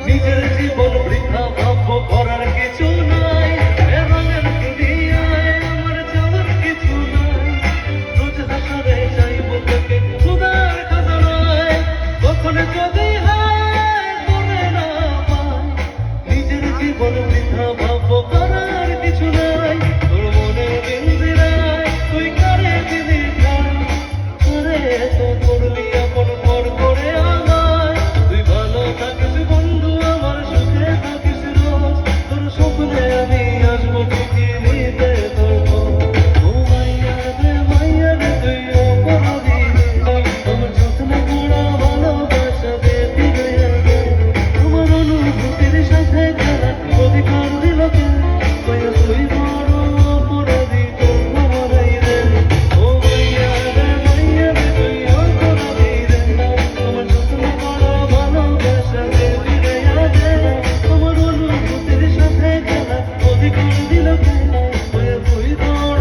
নিজের জীবন বৃথা ভাব্য করার কিছু নাই, এ রঙের দুনিয়ায় আমার যাওয়ার কিছু নাই। রোজ হাসরে চাইব তোকে খোদার খাজানায়, কখন যদি হায় করে না পাই। নিজের জীবন বৃথা ভাব্য করার কিছু নাই, তোর মনে পিঞ্জিরায় তুই কারে দিলি ঠাই। আরে তো করলি আপন পর করে আমায়, তুই ভালো থাকিস বন্ধু আমার, সুখে থাকিস রোজ। তোর স্বপ্নে আমি আসবো ঠিকই নিতে তোর খোঁজ। ও মাইয়া রে তুই অপরাধী রে, আমার যত্ন করা ভালোবাসা দে ফিরে দে। আমার অনুভূতির সাথে খেলা অধিকার দিল কে, মাইয়া তুই বড় অপরাধী তোর খবরাই রে। ও মাইয়া রে তুই অপরাধী রে, আমার যত্ন করা ভালোবাসা দে ফিরে দে। আমার অনুভূতির সাথে খেলা অধিকার দিল কে, মাইয়া তুই বড়